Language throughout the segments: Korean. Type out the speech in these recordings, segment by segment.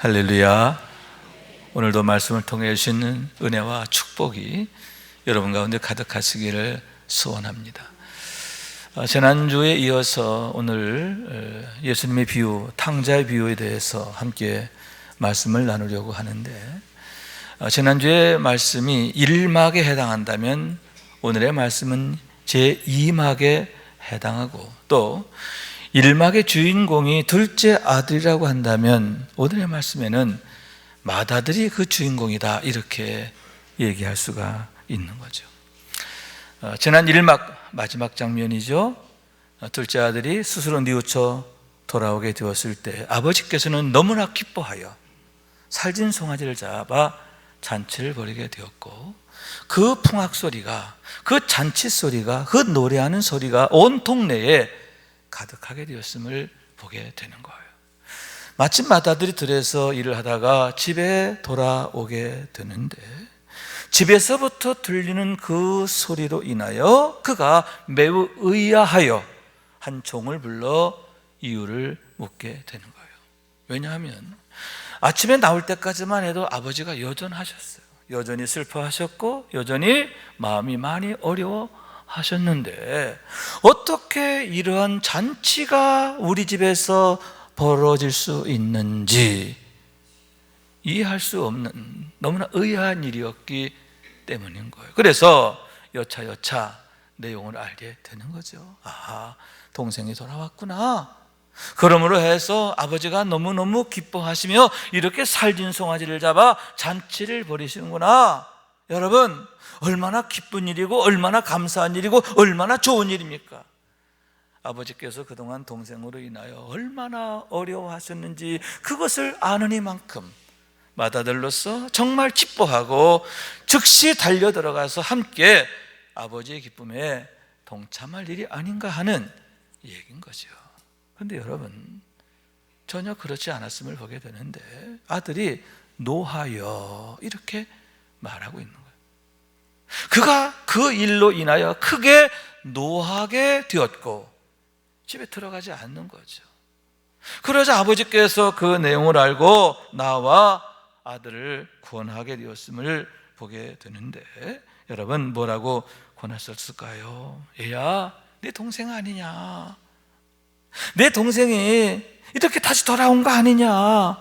할렐루야. 오늘도 말씀을 통해 주시는 은혜와 축복이 여러분 가운데 가득하시기를 소원합니다. 지난주에 이어서 오늘 예수님의 비유, 탕자의 비유에 대해서 함께 말씀을 나누려고 하는데, 지난주의 말씀이 1막에 해당한다면 오늘의 말씀은 제2막에 해당하고, 또 1막의 주인공이 둘째 아들이라고 한다면 오늘의 말씀에는 맏아들이 그 주인공이다, 이렇게 얘기할 수가 있는 거죠. 지난 1막 마지막 장면이죠. 둘째 아들이 스스로 뉘우쳐 돌아오게 되었을 때 아버지께서는 너무나 기뻐하여 살진 송아지를 잡아 잔치를 벌이게 되었고, 그 풍악 소리가, 그 잔치 소리가, 그 노래하는 소리가 온 동네에 가득하게 되었음을 보게 되는 거예요. 마침 맏아들이 들에서 일을 하다가 집에 돌아오게 되는데, 집에서부터 들리는 그 소리로 인하여 그가 매우 의아하여 한 종을 불러 이유를 묻게 되는 거예요. 왜냐하면 아침에 나올 때까지만 해도 아버지가 여전하셨어요. 여전히 슬퍼하셨고 여전히 마음이 많이 어려워하셨는데, 어떻게 이러한 잔치가 우리 집에서 벌어질 수 있는지 이해할 수 없는 너무나 의아한 일이었기 때문인 거예요. 그래서 여차여차 내용을 알게 되는 거죠. 아, 동생이 돌아왔구나. 그러므로 해서 아버지가 너무너무 기뻐하시며 이렇게 살진 송아지를 잡아 잔치를 벌이시는구나. 여러분, 얼마나 기쁜 일이고 얼마나 감사한 일이고 얼마나 좋은 일입니까? 아버지께서 그동안 동생으로 인하여 얼마나 어려워하셨는지 그것을 아는 이만큼 맏아들로서 정말 기뻐하고 즉시 달려들어가서 함께 아버지의 기쁨에 동참할 일이 아닌가 하는 얘기인 거죠. 그런데 여러분, 전혀 그렇지 않았음을 보게 되는데, 아들이 노하여 이렇게 말하고 있는 거예요. 그가 그 일로 인하여 크게 노하게 되었고 집에 들어가지 않는 거죠. 그러자 아버지께서 그 내용을 알고 나와 아들을 구원하게 되었음을 보게 되는데, 여러분 뭐라고 권하셨을까요? 얘야, 네 동생 아니냐? 내 동생이 이렇게 다시 돌아온 거 아니냐?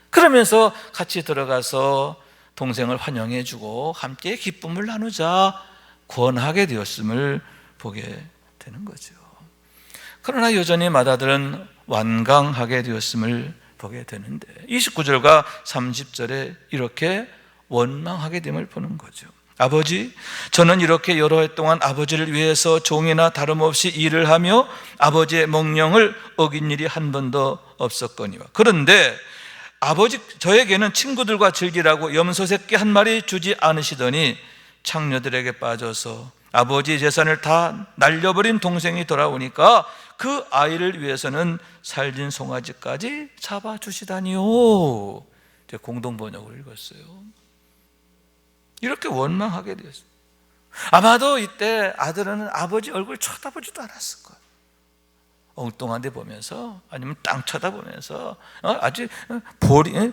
그러면서 같이 들어가서 동생을 환영해 주고 함께 기쁨을 나누자 권하게 되었음을 보게 되는 거죠. 그러나 여전히 맏아들은 완강하게 되었음을 보게 되는데, 29절과 30절에 이렇게 원망하게 됨을 보는 거죠. 아버지, 저는 이렇게 여러 해 동안 아버지를 위해서 종이나 다름없이 일을 하며 아버지의 명령을 어긴 일이 한 번도 없었거니와, 그런데 아버지 저에게는 친구들과 즐기라고 염소 새끼 한 마리 주지 않으시더니 창녀들에게 빠져서 아버지 재산을 다 날려버린 동생이 돌아오니까 그 아이를 위해서는 살진 송아지까지 잡아주시다니요. 제가 공동번역을 읽었어요. 이렇게 원망하게 되었어요. 아마도 이때 아들은 아버지 얼굴 쳐다보지도 않았을 거예요. 엉뚱한 데 보면서, 아니면 땅 쳐다보면서 아주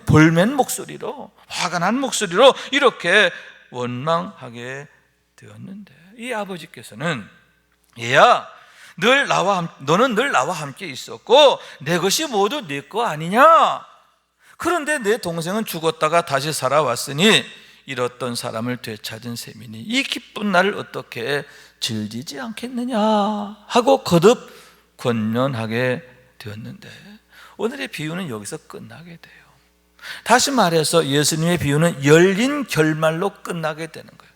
볼멘 목소리로, 화가 난 목소리로 이렇게 원망하게 되었는데, 이 아버지께서는 얘야, 너는 늘 나와 함께 있었고 내 것이 모두 네 거 아니냐? 그런데 내 동생은 죽었다가 다시 살아왔으니 잃었던 사람을 되찾은 셈이니 이 기쁜 날을 어떻게 즐기지 않겠느냐 하고 거듭 권면하게 되었는데, 오늘의 비유는 여기서 끝나게 돼요. 다시 말해서 예수님의 비유는 열린 결말로 끝나게 되는 거예요.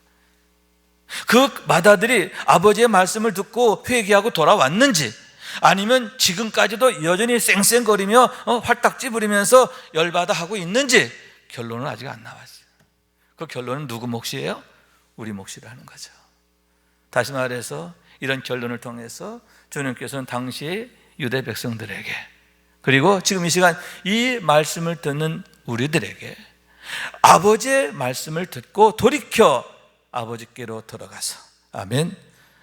그 맏아들이 아버지의 말씀을 듣고 회개하고 돌아왔는지, 아니면 지금까지도 여전히 쌩쌩거리며 활딱지 부리면서 열받아 하고 있는지 결론은 아직 안 나왔어요. 그 결론은 누구 몫이에요? 우리 몫이라는 거죠. 다시 말해서 이런 결론을 통해서 주님께서는 당시 유대 백성들에게, 그리고 지금 이 시간 이 말씀을 듣는 우리들에게 아버지의 말씀을 듣고 돌이켜 아버지께로 돌아가서, 아멘,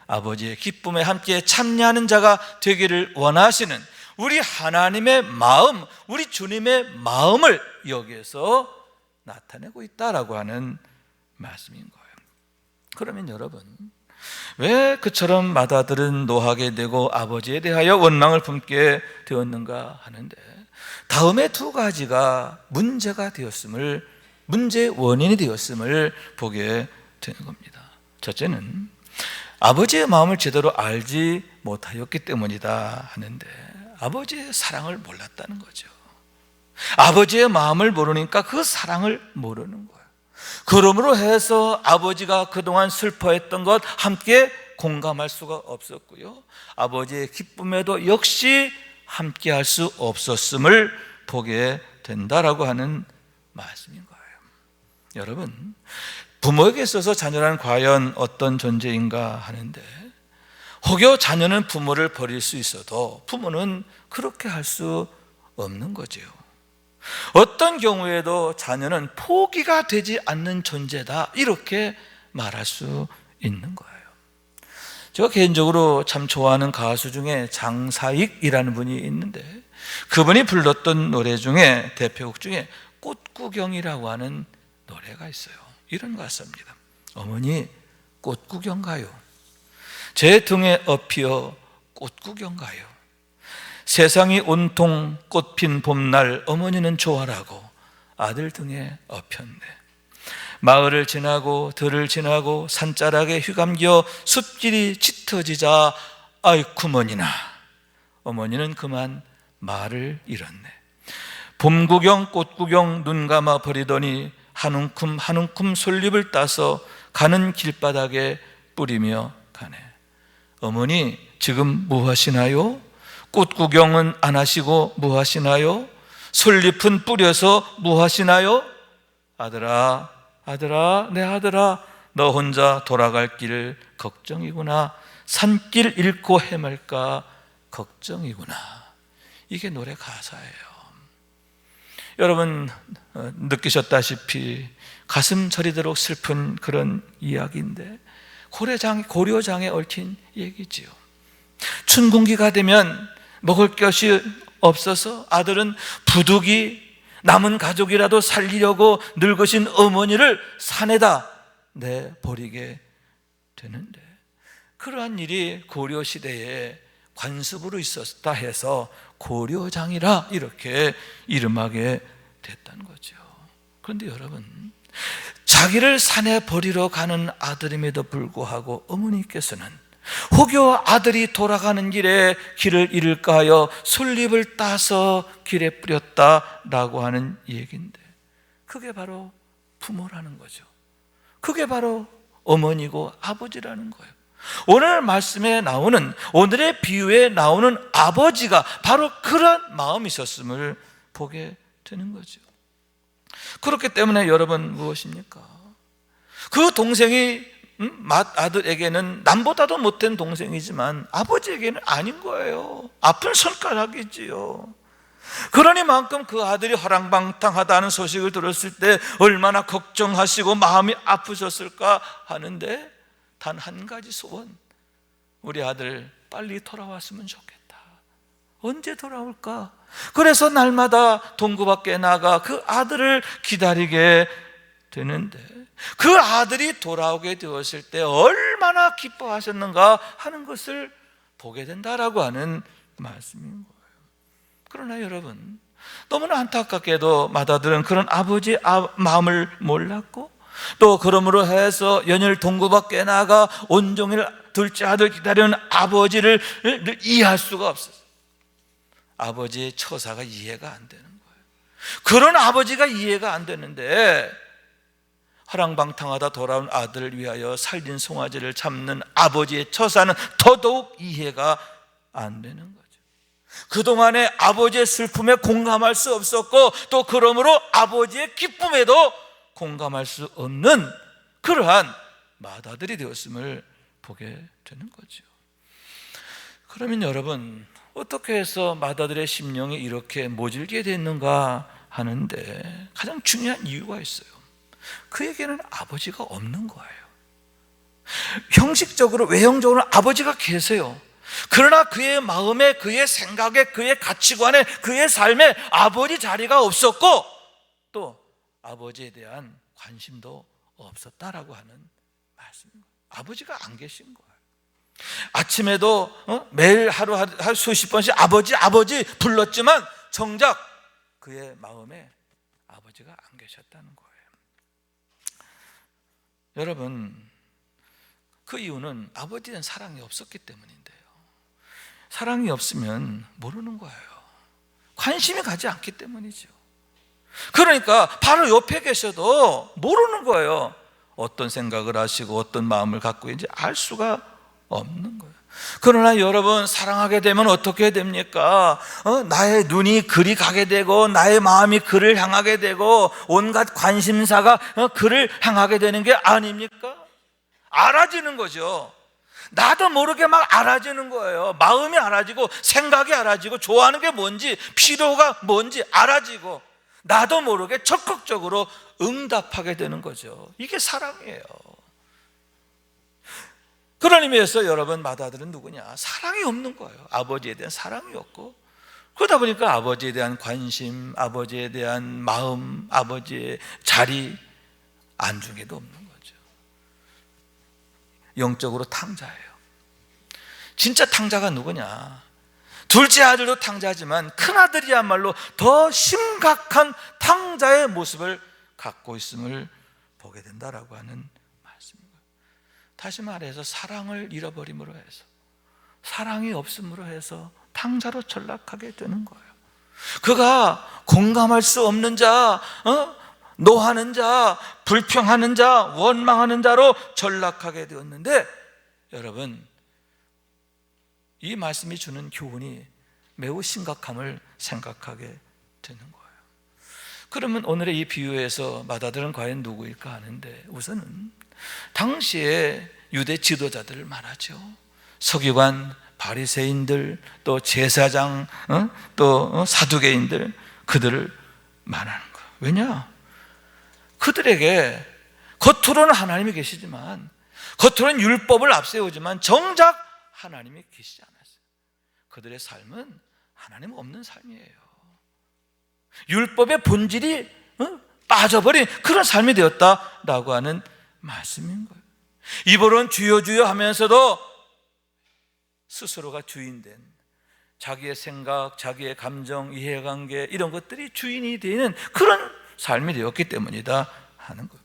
아버지의 기쁨에 함께 참여하는 자가 되기를 원하시는, 우리 하나님의 마음, 우리 주님의 마음을 여기에서 나타내고 있다라고 하는 말씀인 거예요. 그러면 여러분, 왜 그처럼 맏아들은 노하게 되고 아버지에 대하여 원망을 품게 되었는가 하는데, 다음에 두 가지가 문제가 되었음을, 문제의 원인이 되었음을 보게 되는 겁니다. 첫째는 아버지의 마음을 제대로 알지 못하였기 때문이다 하는데, 아버지의 사랑을 몰랐다는 거죠. 아버지의 마음을 모르니까 그 사랑을 모르는 거예요. 그러므로 해서 아버지가 그동안 슬퍼했던 것 함께 공감할 수가 없었고요, 아버지의 기쁨에도 역시 함께 할 수 없었음을 보게 된다라고 하는 말씀인 거예요. 여러분, 부모에게 있어서 자녀란 과연 어떤 존재인가 하는데, 혹여 자녀는 부모를 버릴 수 있어도 부모는 그렇게 할 수 없는 거지요. 어떤 경우에도 자녀는 포기가 되지 않는 존재다, 이렇게 말할 수 있는 거예요. 제가 개인적으로 참 좋아하는 가수 중에 장사익이라는 분이 있는데, 그분이 불렀던 노래 중에 대표곡 중에 꽃구경이라고 하는 노래가 있어요. 이런 가사입니다. 어머니 꽃구경 가요. 제 등에 업히어 꽃구경 가요. 세상이 온통 꽃핀 봄날 어머니는 좋아라고 아들 등에 업혔네. 마을을 지나고 들을 지나고 산자락에 휘감겨 숲길이 짙어지자 아이쿠머니나 어머니는 그만 말을 잃었네. 봄 구경 꽃 구경 눈 감아 버리더니 한 움큼 한 움큼 솔잎을 따서 가는 길바닥에 뿌리며 가네. 어머니 지금 뭐 하시나요? 꽃 구경은 안 하시고 뭐 하시나요? 솔잎은 뿌려서 뭐 하시나요? 아들아, 아들아, 내 아들아, 너 혼자 돌아갈 길 걱정이구나. 산길 잃고 헤맬까 걱정이구나. 이게 노래 가사예요. 여러분 느끼셨다시피 가슴 저리도록 슬픈 그런 이야기인데, 고려장에 얽힌 얘기지요. 춘궁기가 되면 먹을 것이 없어서 아들은 부득이 남은 가족이라도 살리려고 늙으신 어머니를 산에다 내버리게 되는데, 그러한 일이 고려시대에 관습으로 있었다 해서 고려장이라 이렇게 이름하게 됐다는 거죠. 그런데 여러분, 자기를 산에 버리러 가는 아들임에도 불구하고 어머니께서는 혹여 아들이 돌아가는 길에 길을 잃을까 하여 솔잎을 따서 길에 뿌렸다라고 하는 얘기인데, 그게 바로 부모라는 거죠. 그게 바로 어머니고 아버지라는 거예요. 오늘 말씀에 나오는, 오늘의 비유에 나오는 아버지가 바로 그런 마음이 있었음을 보게 되는 거죠. 그렇기 때문에 여러분 무엇입니까? 그 동생이 맏아들에게는 남보다도 못된 동생이지만 아버지에게는 아닌 거예요. 아픈 손가락이지요. 그러니만큼 그 아들이 허랑방탕하다는 소식을 들었을 때 얼마나 걱정하시고 마음이 아프셨을까 하는데, 단 한 가지 소원, 우리 아들 빨리 돌아왔으면 좋겠다. 언제 돌아올까? 그래서 날마다 동구 밖에 나가 그 아들을 기다리게 되는데, 그 아들이 돌아오게 되었을 때 얼마나 기뻐하셨는가 하는 것을 보게 된다라고 하는 말씀인 거예요. 그러나 여러분, 너무나 안타깝게도 맏아들은 그런 아버지의 마음을 몰랐고, 또 그러므로 해서 연일 동구 밖에 나가 온종일 둘째 아들 기다리는 아버지를 이해할 수가 없었어요. 아버지의 처사가 이해가 안 되는 거예요. 그런 아버지가 이해가 안 되는데, 허랑방탕하다 돌아온 아들을 위하여 살린 송아지를 잡는 아버지의 처사는 더더욱 이해가 안 되는 거죠. 그동안에 아버지의 슬픔에 공감할 수 없었고, 또 그러므로 아버지의 기쁨에도 공감할 수 없는 그러한 맏아들이 되었음을 보게 되는 거죠. 그러면 여러분, 어떻게 해서 맏아들의 심령이 이렇게 모질게 됐는가 하는데, 가장 중요한 이유가 있어요. 그에게는 아버지가 없는 거예요. 형식적으로, 외형적으로 아버지가 계세요. 그러나 그의 마음에, 그의 생각에, 그의 가치관에, 그의 삶에 아버지 자리가 없었고 또 아버지에 대한 관심도 없었다라고 하는 말씀입니다. 아버지가 안 계신 거예요. 아침에도 매일 하루 수십 번씩 아버지 아버지 불렀지만 정작 그의 마음에 아버지가 안 계셨다는 거예요. 여러분, 그 이유는 아버지에 대한 사랑이 없었기 때문인데요. 사랑이 없으면 모르는 거예요. 관심이 가지 않기 때문이죠. 그러니까 바로 옆에 계셔도 모르는 거예요. 어떤 생각을 하시고 어떤 마음을 갖고 있는지 알 수가 없는 거예요. 그러나 여러분, 사랑하게 되면 어떻게 됩니까? 나의 눈이 그리 가게 되고 나의 마음이 그를 향하게 되고 온갖 관심사가 그를 향하게 되는 게 아닙니까? 알아지는 거죠. 나도 모르게 막 알아지는 거예요. 마음이 알아지고 생각이 알아지고 좋아하는 게 뭔지, 필요가 뭔지 알아지고 나도 모르게 적극적으로 응답하게 되는 거죠. 이게 사랑이에요. 그런 의미에서 여러분, 맏아들은 누구냐? 사랑이 없는 거예요. 아버지에 대한 사랑이 없고, 그러다 보니까 아버지에 대한 관심, 아버지에 대한 마음, 아버지의 자리, 안중에도 없는 거죠. 영적으로 탕자예요. 진짜 탕자가 누구냐? 둘째 아들도 탕자지만 큰아들이야말로 더 심각한 탕자의 모습을 갖고 있음을 보게 된다라고 하는 말씀입니다. 다시 말해서 사랑을 잃어버림으로 해서, 사랑이 없음으로 해서 탕자로 전락하게 되는 거예요. 그가 공감할 수 없는 자, 노하는 자, 불평하는 자, 원망하는 자로 전락하게 되었는데, 여러분, 이 말씀이 주는 교훈이 매우 심각함을 생각하게 되는 거예요. 그러면 오늘의 이 비유에서 맏아들은 과연 누구일까 하는데, 우선은 당시에 유대 지도자들을 말하죠. 서기관, 바리새인들, 또 제사장, 또 사두개인들, 그들을 말하는 거예요. 왜냐? 그들에게 겉으로는 하나님이 계시지만, 겉으로는 율법을 앞세우지만 정작 하나님이 계시지 않았어요. 그들의 삶은 하나님 없는 삶이에요. 율법의 본질이 빠져버린 그런 삶이 되었다라고 하는 말씀인 거예요. 입으로는 주여 주여 하면서도 스스로가 주인된, 자기의 생각, 자기의 감정, 이해관계, 이런 것들이 주인이 되는 그런 삶이 되었기 때문이다 하는 거예요.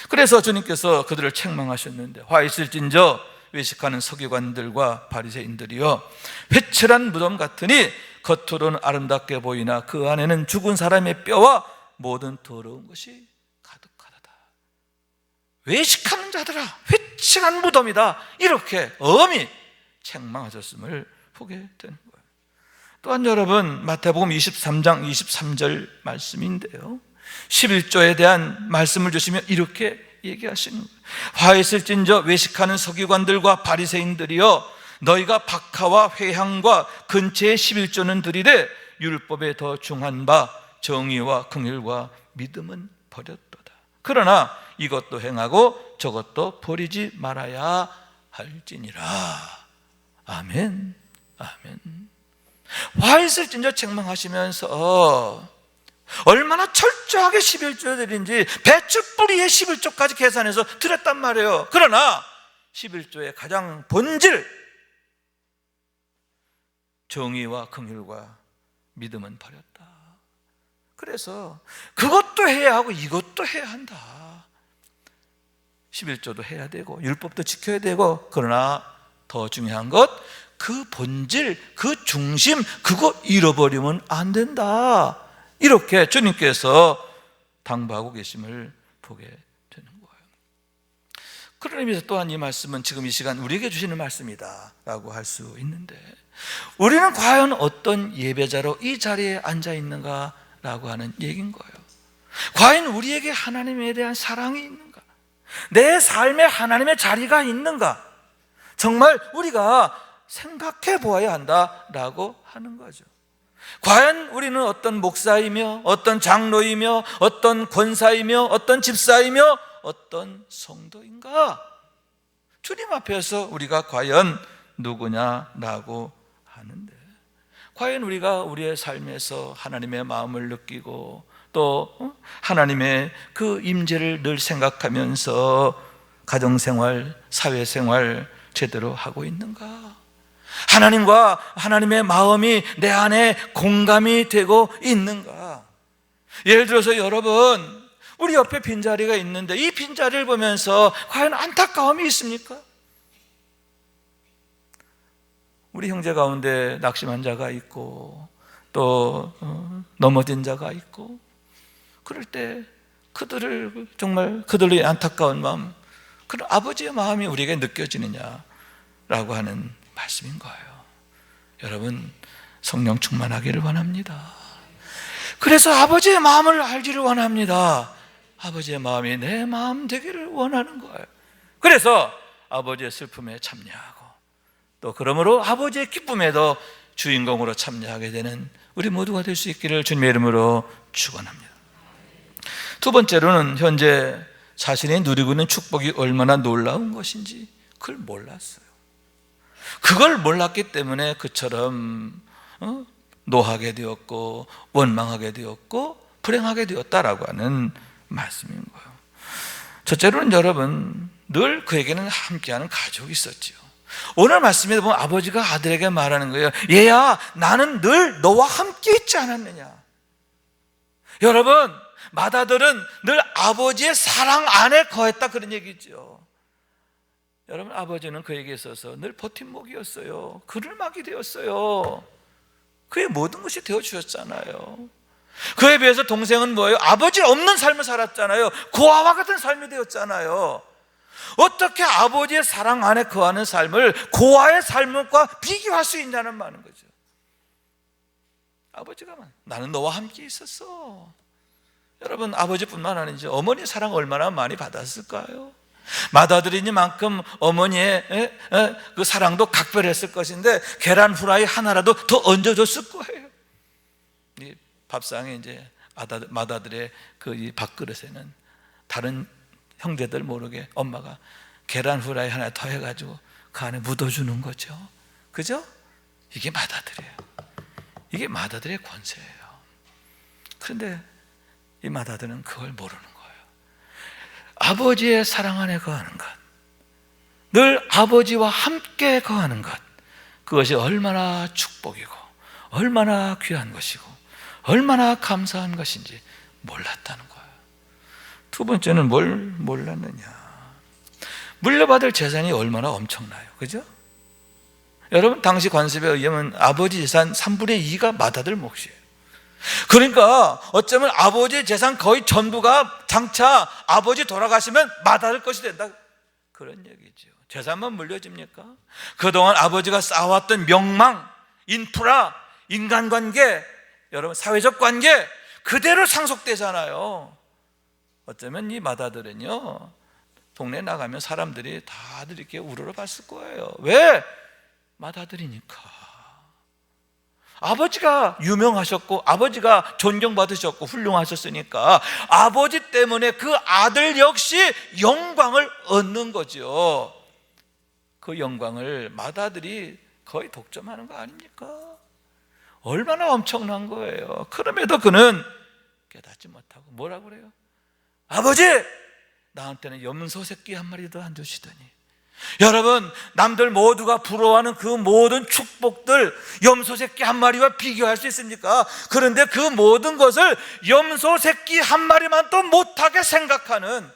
그래서 주님께서 그들을 책망하셨는데, 화 있을진저 외식하는 서기관들과 바리새인들이여, 회칠한 무덤 같으니 겉으로는 아름답게 보이나 그 안에는 죽은 사람의 뼈와 모든 더러운 것이 가득하다. 외식하는 자들아, 회칠한 무덤이다, 이렇게 엄히 책망하셨음을 보게 되는 거예요. 또한 여러분, 마태복음 23장 23절 말씀인데요, 11조에 대한 말씀을 주시면 이렇게 얘기하시는 거예요. 화 있을진저 외식하는 서기관들과 바리새인들이여, 너희가 박하와 회향과 근처의 11조는 드리되 율법에 더 중한 바 정의와 긍휼과 믿음은 버렸도다. 그러나 이것도 행하고 저것도 버리지 말아야 할지니라. 아멘, 아멘. 화 있을진저 책망하시면서 얼마나 철저하게 11조 드린지 배추 뿌리에 11조까지 계산해서 드렸단 말이에요. 그러나 11조의 가장 본질, 정의와 긍휼과 믿음은 버렸다. 그래서 그것도 해야 하고 이것도 해야 한다. 11조도 해야 되고 율법도 지켜야 되고, 그러나 더 중요한 것, 그 본질, 그 중심, 그거 잃어버리면 안 된다. 이렇게 주님께서 당부하고 계심을 보게 되는 거예요. 그런 의미에서 또한 이 말씀은 지금 이 시간 우리에게 주시는 말씀이다 라고 할 수 있는데, 우리는 과연 어떤 예배자로 이 자리에 앉아 있는가 라고 하는 얘기인 거예요. 과연 우리에게 하나님에 대한 사랑이 있는가? 내 삶에 하나님의 자리가 있는가? 정말 우리가 생각해 보아야 한다라고 하는 거죠. 과연 우리는 어떤 목사이며 어떤 장로이며 어떤 권사이며 어떤 집사이며 어떤 성도인가? 주님 앞에서 우리가 과연 누구냐라고 하는데, 과연 우리가 우리의 삶에서 하나님의 마음을 느끼고 또 하나님의 그 임재를 늘 생각하면서 가정생활, 사회생활 제대로 하고 있는가? 하나님과 하나님의 마음이 내 안에 공감이 되고 있는가? 예를 들어서 여러분, 우리 옆에 빈자리가 있는데 이 빈자리를 보면서 과연 안타까움이 있습니까? 우리 형제 가운데 낙심한 자가 있고 또 넘어진 자가 있고, 그럴 때 그들을 정말 그들의 안타까운 마음, 그런 아버지의 마음이 우리에게 느껴지느냐라고 하는 말씀인 거예요. 여러분, 성령 충만하기를 원합니다. 그래서 아버지의 마음을 알기를 원합니다. 아버지의 마음이 내 마음 되기를 원하는 거예요. 그래서 아버지의 슬픔에 참여하고 또 그러므로 아버지의 기쁨에도 주인공으로 참여하게 되는 우리 모두가 될 수 있기를 주님의 이름으로 축원합니다. 두 번째로는 현재 자신이 누리고 있는 축복이 얼마나 놀라운 것인지 그걸 몰랐어요. 그걸 몰랐기 때문에 그처럼 노하게 되었고 원망하게 되었고 불행하게 되었다라고 하는 말씀인 거예요. 첫째로는 여러분, 늘 그에게는 함께하는 가족이 있었지요. 오늘 말씀에 보면 아버지가 아들에게 말하는 거예요. 얘야, 나는 늘 너와 함께 있지 않았느냐. 여러분, 맏아들은 늘 아버지의 사랑 안에 거했다, 그런 얘기죠. 여러분, 아버지는 그에게 있어서 늘 버팀목이었어요. 그늘막이 되었어요. 그의 모든 것이 되어주셨잖아요. 그에 비해서 동생은 뭐예요? 아버지 없는 삶을 살았잖아요. 고아와 같은 삶이 되었잖아요. 어떻게 아버지의 사랑 안에 거하는 삶을 고아의 삶과 비교할 수 있냐는 말인 거죠. 아버지가 나는 너와 함께 있었어. 여러분, 아버지뿐만 아니죠. 어머니 사랑 얼마나 많이 받았을까요? 맏아들이니만큼 어머니의 그 사랑도 각별했을 것인데 계란 후라이 하나라도 더 얹어줬을 거예요. 이 밥상에 이제 맏아들의 그 이 밥그릇에는 다른 형제들 모르게 엄마가 계란 후라이 하나 더 해가지고 그 안에 묻어주는 거죠. 그죠? 이게 맏아들이에요. 이게 맏아들의 권세예요. 그런데 이 맏아들은 그걸 모르는 거예요. 아버지의 사랑 안에 거하는 것, 늘 아버지와 함께 거하는 것, 그것이 얼마나 축복이고 얼마나 귀한 것이고 얼마나 감사한 것인지 몰랐다는 거예요. 두 번째는 뭘 몰랐느냐? 물려받을 재산이 얼마나 엄청나요. 그죠? 여러분, 당시 관습에 의하면 아버지 재산 3분의 2가 맏아들 몫이에요. 그러니까 어쩌면 아버지의 재산 거의 전부가 장차 아버지 돌아가시면 맏아들 것이 된다, 그런 얘기죠. 재산만 물려집니까? 그동안 아버지가 쌓아왔던 명망, 인프라, 인간관계, 여러분 사회적 관계 그대로 상속되잖아요. 어쩌면 이 맏아들은요, 동네 나가면 사람들이 다들 이렇게 우러러봤을 거예요. 왜? 맏아들이니까. 아버지가 유명하셨고 아버지가 존경받으셨고 훌륭하셨으니까 아버지 때문에 그 아들 역시 영광을 얻는 거죠. 그 영광을 맏아들이 거의 독점하는 거 아닙니까? 얼마나 엄청난 거예요. 그럼에도 그는 깨닫지 못하고 뭐라고 그래요? 아버지, 나한테는 염소 새끼 한 마리도 안 주시더니. 여러분, 남들 모두가 부러워하는 그 모든 축복들 염소 새끼 한 마리와 비교할 수 있습니까? 그런데 그 모든 것을 염소 새끼 한 마리만 또 못하게 생각하는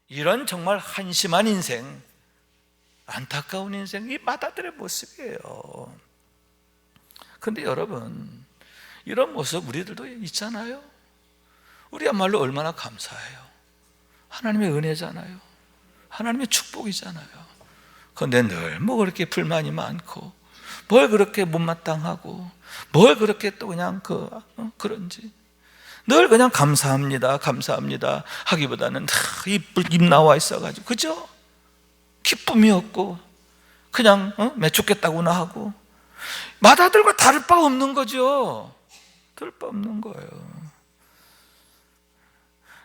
이런 정말 한심한 인생, 안타까운 인생, 이 맏아들의 모습이에요. 그런데 여러분, 이런 모습 우리들도 있잖아요. 우리야말로 얼마나 감사해요. 하나님의 은혜잖아요. 하나님의 축복이잖아요. 그런데 늘 뭐 그렇게 불만이 많고 뭘 그렇게 못마땅하고 뭘 그렇게 또 그냥 그런지 늘 그냥 감사합니다 감사합니다 하기보다는 입 나와 있어가지고, 그죠? 기쁨이 없고 그냥 매축겠다고나 하고 맏아들과 다를 바 없는 거죠. 다를 바 없는 거예요.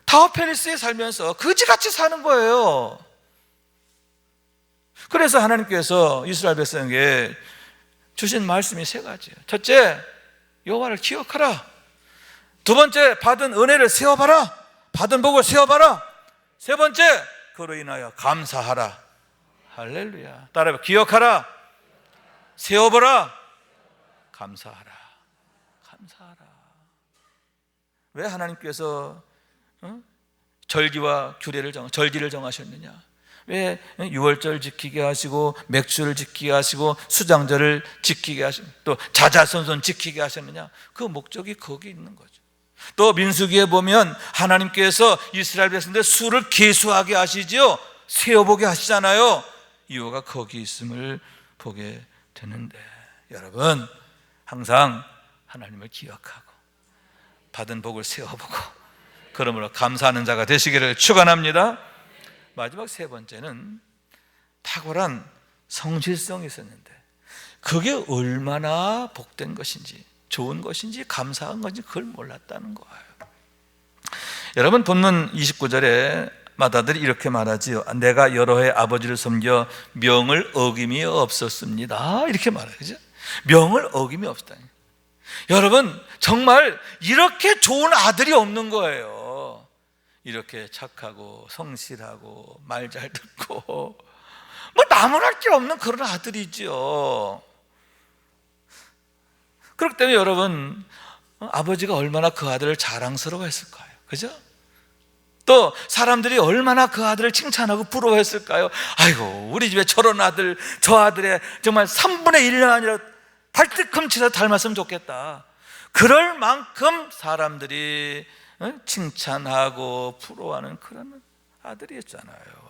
타워 페니스에 살면서 그지같이 사는 거예요. 그래서 하나님께서 이스라엘 백성에게 주신 말씀이 세 가지예요. 첫째, 여호와를 기억하라. 두 번째, 받은 은혜를 세워봐라. 받은 복을 세워봐라. 세 번째, 그로 인하여 감사하라. 할렐루야. 따라해봐. 기억하라, 세워보라, 감사하라. 감사하라. 왜 하나님께서 절기와 규례를 절기를 정하셨느냐? 왜 유월절 지키게 하시고 맥주를 지키게 하시고 수장절을 지키게 하시고 또 자자손손 지키게 하셨느냐? 그 목적이 거기 있는 거죠. 또 민수기에 보면 하나님께서 이스라엘 백성들 수를 계수하게 하시죠. 세어보게 하시잖아요. 이유가 거기 있음을 보게 되는데, 여러분 항상 하나님을 기억하고 받은 복을 세어보고 그러므로 감사하는 자가 되시기를 축원합니다. 마지막 세 번째는 탁월한 성실성이 있었는데, 그게 얼마나 복된 것인지, 좋은 것인지, 감사한 것인지 그걸 몰랐다는 거예요. 여러분, 본문 29절에 마다들이 이렇게 말하지요. 내가 여러 해 아버지를 섬겨 명을 어김이 없었습니다. 이렇게 말해요. 그죠? 명을 어김이 없다니. 여러분, 정말 이렇게 좋은 아들이 없는 거예요. 이렇게 착하고 성실하고 말 잘 듣고 뭐 나무랄 게 없는 그런 아들이죠. 그렇기 때문에 여러분, 아버지가 얼마나 그 아들을 자랑스러워했을까요? 그죠? 또 사람들이 얼마나 그 아들을 칭찬하고 부러워했을까요? 아이고, 우리 집에 저런 아들, 저 아들의 정말 3분의 1년 아니라 발뒤꿈치라도 닮았으면 좋겠다. 그럴 만큼 사람들이 칭찬하고 부러워하는 그런 아들이었잖아요.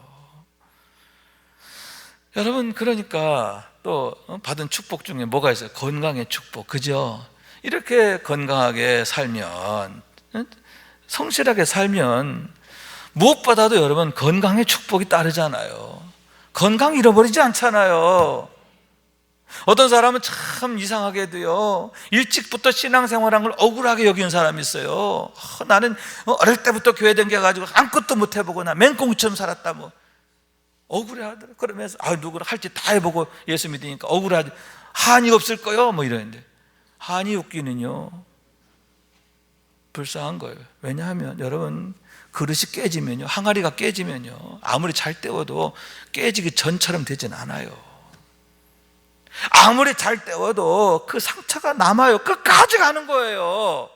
여러분, 그러니까 또 받은 축복 중에 뭐가 있어요? 건강의 축복, 그죠? 이렇게 건강하게 살면, 성실하게 살면 무엇보다도 여러분 건강의 축복이 따르잖아요. 건강 잃어버리지 않잖아요. 어떤 사람은 참 이상하게도요, 일찍부터 신앙생활한 걸 억울하게 여기는 사람이 있어요. 나는 어릴 때부터 교회 다녀가지고 아무것도 못 해보고 나 맹꽁처럼 살았다, 뭐 억울해하더라. 그러면서 누구를 할지 다 해보고 예수 믿으니까 억울하지. 한이 없을 거요, 뭐 이러는데, 한이 없기는요 불쌍한 거예요. 왜냐하면 여러분, 그릇이 깨지면요, 항아리가 깨지면요, 아무리 잘 때워도 깨지기 전처럼 되진 않아요. 아무리 잘 때워도 그 상처가 남아요. 끝까지 가는 거예요.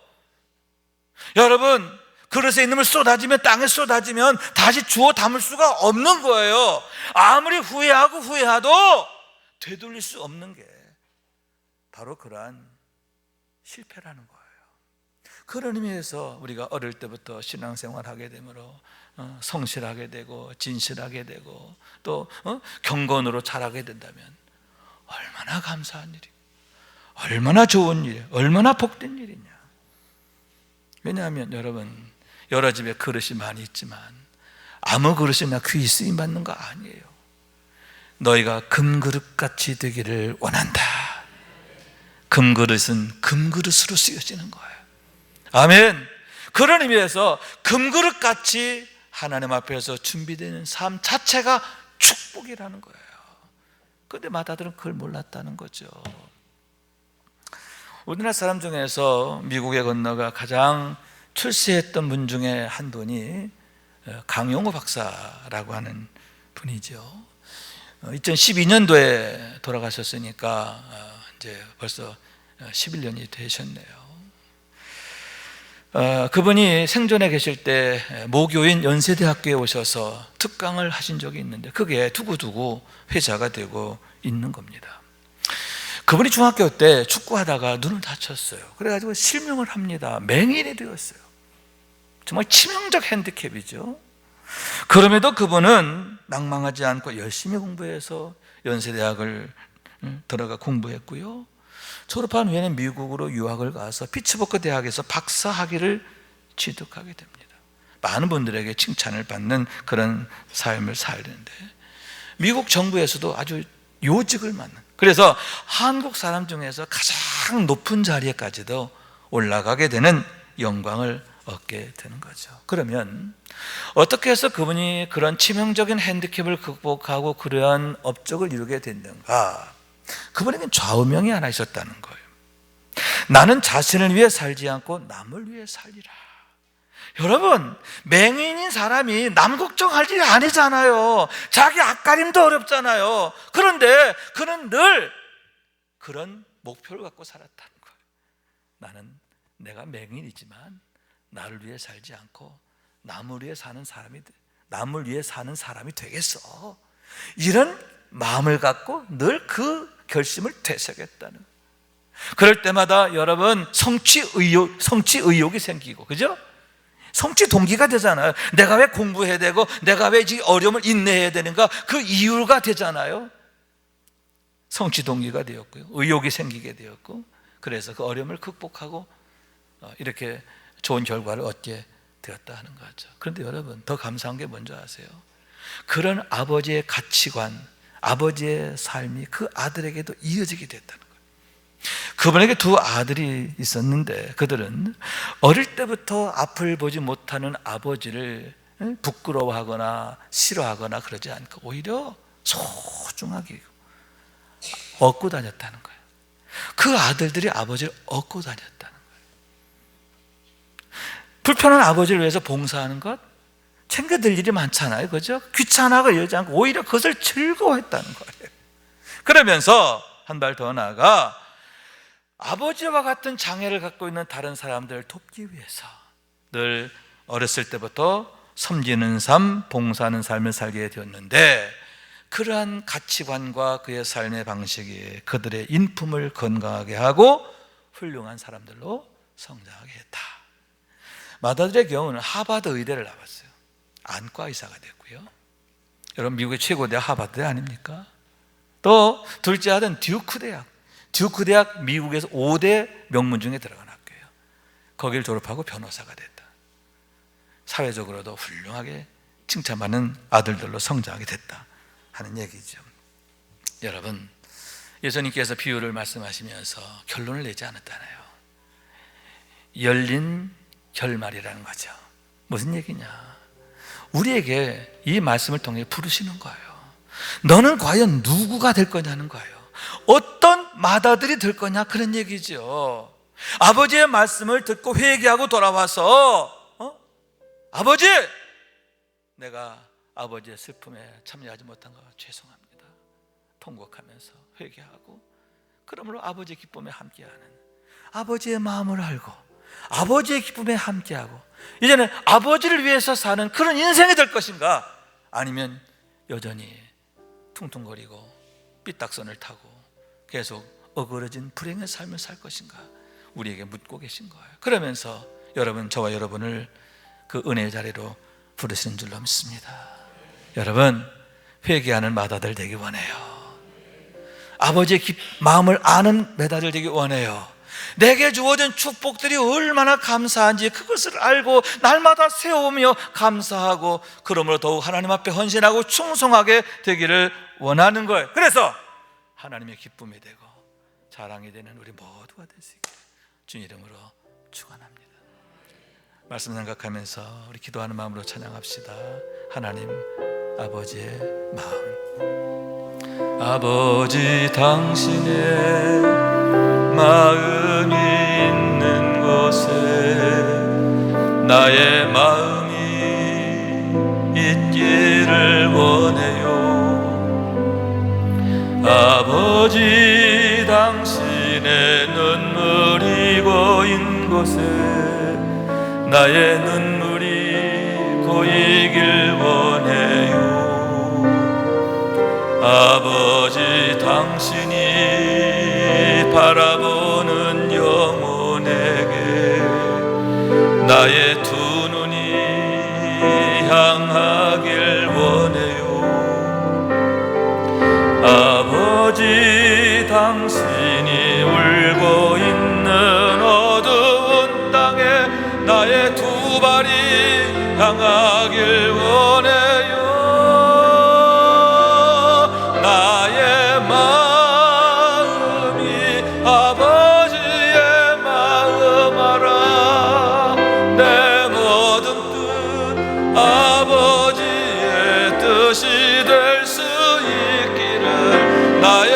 여러분, 그릇에 있는 물 쏟아지면, 땅에 쏟아지면 다시 주워 담을 수가 없는 거예요. 아무리 후회해도 되돌릴 수 없는 게 바로 그러한 실패라는 거예요. 그런 의미에서 우리가 어릴 때부터 신앙생활하게 되므로 성실하게 되고 진실하게 되고 또 경건으로 자라게 된다면 얼마나 감사한 일이고 얼마나 좋은 일이에요. 얼마나 복된 일이냐. 왜냐하면 여러분, 여러 집에 그릇이 많이 있지만 아무 그릇이나 귀히 쓰임 받는 거 아니에요. 너희가 금그릇같이 되기를 원한다. 금그릇은 금그릇으로 쓰여지는 거예요. 아멘. 그런 의미에서 금그릇같이 하나님 앞에서 준비되는 삶 자체가 축복이라는 거예요. 그런데 마다들은 그걸 몰랐다는 거죠. 우리나라 사람 중에서 미국에 건너가 가장 출세했던 분 중에 한 분이 강용호 박사라고 하는 분이죠. 2012년도에 돌아가셨으니까 이제 벌써 11년이 되셨네요. 그분이 생존해 계실 때 모교인 연세대학교에 오셔서 특강을 하신 적이 있는데 그게 두고두고 회자가 되고 있는 겁니다. 그분이 중학교 때 축구하다가 눈을 다쳤어요. 그래가지고 실명을 합니다. 맹인이 되었어요. 정말 치명적 핸디캡이죠. 그럼에도 그분은 낭망하지 않고 열심히 공부해서 연세대학을 들어가 공부했고요. 졸업한 후에는 미국으로 유학을 가서 피츠버그 대학에서 박사학위를 취득하게 됩니다. 많은 분들에게 칭찬을 받는 그런 삶을 살는데 미국 정부에서도 아주 요직을 맡는, 그래서 한국 사람 중에서 가장 높은 자리에까지도 올라가게 되는 영광을 얻게 되는 거죠. 그러면 어떻게 해서 그분이 그런 치명적인 핸디캡을 극복하고 그러한 업적을 이루게 됐는가? 그분에겐 좌우명이 하나 있었다는 거예요. 나는 자신을 위해 살지 않고 남을 위해 살리라. 여러분, 맹인인 사람이 남 걱정할 일이 아니잖아요. 자기 앞가림도 어렵잖아요. 그런데 그는 늘 그런 목표를 갖고 살았다는 거예요. 나는 내가 맹인이지만 나를 위해 살지 않고 남을 위해 사는 사람이 되겠어. 이런 마음을 갖고 늘 그 결심을 되새겼다는 거예요. 그럴 때마다 여러분 성취 의욕이 생기고, 그죠? 성취 동기가 되잖아요. 내가 왜 공부해야 되고 내가 왜 이 어려움을 인내해야 되는가, 그 이유가 되잖아요. 성취 동기가 되었고요, 의욕이 생기게 되었고, 그래서 그 어려움을 극복하고 이렇게 좋은 결과를 얻게 되었다 하는 거죠. 그런데 여러분, 더 감사한 게 뭔지 아세요? 그런 아버지의 가치관, 아버지의 삶이 그 아들에게도 이어지게 됐다는 거예요. 그분에게 두 아들이 있었는데 그들은 어릴 때부터 앞을 보지 못하는 아버지를 부끄러워하거나 싫어하거나 그러지 않고 오히려 소중하게 얻고 다녔다는 거예요. 그 아들들이 아버지를 얻고 다녔다는 거예요. 불편한 아버지를 위해서 봉사하는 것, 챙겨들 일이 많잖아요, 그죠? 귀찮아하고 이러지 않고 오히려 그것을 즐거워했다는 거예요. 그러면서 한 발 더 나아가 아버지와 같은 장애를 갖고 있는 다른 사람들을 돕기 위해서 늘 어렸을 때부터 섬기는 삶, 봉사하는 삶을 살게 되었는데, 그러한 가치관과 그의 삶의 방식이 그들의 인품을 건강하게 하고 훌륭한 사람들로 성장하게 했다. 마다들의 경우는 하버드 의대를 나왔어요. 안과 의사가 됐고요. 여러분, 미국의 최고 대학 하버드 아닙니까? 또 둘째 아들은 듀크 대학 미국에서 5대 명문 중에 들어간 학교예요. 거기를 졸업하고 변호사가 됐다. 사회적으로도 훌륭하게 칭찬받는 아들들로 성장하게 됐다 하는 얘기죠. 여러분, 예수님께서 비유를 말씀하시면서 결론을 내지 않았잖아요. 열린 결말이라는 거죠. 무슨 얘기냐? 우리에게 이 말씀을 통해 부르시는 거예요. 너는 과연 누구가 될 거냐는 거예요. 어떤 맏아들이 될 거냐, 그런 얘기죠. 아버지의 말씀을 듣고 회개하고 돌아와서 아버지, 내가 아버지의 슬픔에 참여하지 못한 거 죄송합니다, 통곡하면서 회개하고, 그러므로 아버지의 기쁨에 함께하는, 아버지의 마음을 알고 아버지의 기쁨에 함께하고 이제는 아버지를 위해서 사는 그런 인생이 될 것인가, 아니면 여전히 퉁퉁거리고 삐딱선을 타고 계속 어그러진 불행의 삶을 살 것인가, 우리에게 묻고 계신 거예요. 그러면서 여러분, 저와 여러분을 그 은혜의 자리로 부르시는 줄로 믿습니다. 여러분, 회개하는 맏아들 되기 원해요. 아버지의 마음을 아는 맏아들 되기 원해요. 내게 주어진 축복들이 얼마나 감사한지 그것을 알고 날마다 세우며 감사하고, 그러므로 더욱 하나님 앞에 헌신하고 충성하게 되기를 원하는 거예요. 그래서 하나님의 기쁨이 되고 자랑이 되는 우리 모두가 될 수 있게 주님 이름으로 축원합니다. 말씀 생각하면서 우리 기도하는 마음으로 찬양합시다. 하나님 아버지의 마음, 아버지 당신의 마음이 있는 곳에 나의 마음이 있기를 원해요. 아버지 당신의 눈물이 고인 곳에 나의 눈물이 고이길 원해요. 아버지 당신이 바라보는 영혼에게 나의 두 눈이 향하길 원해요. 아버지 당신이 울고 있는 어두운 땅에 나의 두 발이 향하길 원해요. 나의 마음이 아버지의 마음 알아. 내 아버지의 뜻이 될 수 있기를 나의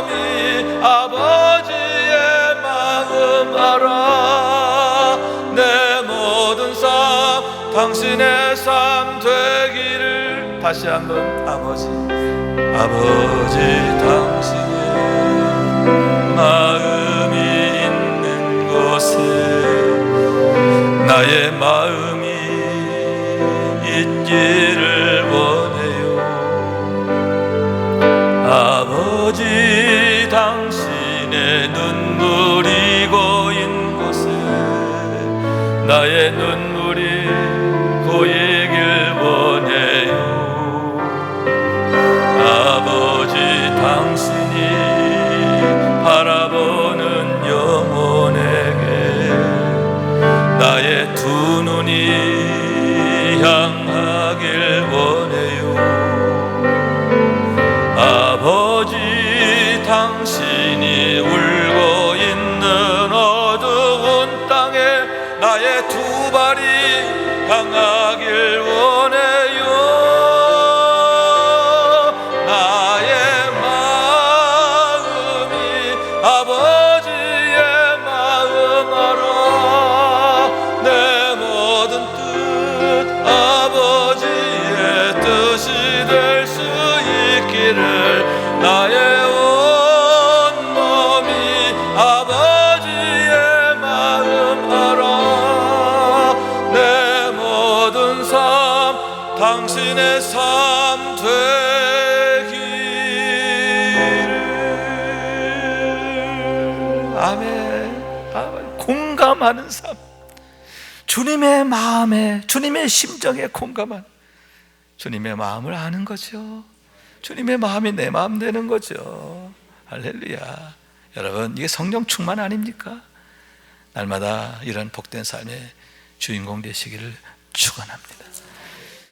온몸이 아버지의 마음 알아 내 모든 삶 당신의 삶 되기를 다시 한번 아버지 당신의 마음이 있는 곳에 나의 마음이 있기를 원해요 아버지 당신의 눈물이 고인 곳에 나의 눈물이 고이길 원해요 아버지 당신이 바라보는 영혼에게 나의 두 눈이 향하길 원해요 아버지 당신이 울고 있는 어두운 땅에 나의 두 발이 향하길 원해요 나의 마음이 아버지의 마음 알아 내 모든 뜻 아버지의 뜻이 될 수 있기를 나의 온몸이 아버지의 마음 알아 내 모든 삶 당신의 삶 되기를 아멘. 아멘. 공감하는 삶 주님의 마음에 주님의 심정에 공감한 주님의 마음을 아는 거죠 주님의 마음이 내 마음 되는 거죠 할렐루야 여러분 이게 성령 충만 아닙니까? 날마다 이런 복된 삶의 주인공 되시기를 축원합니다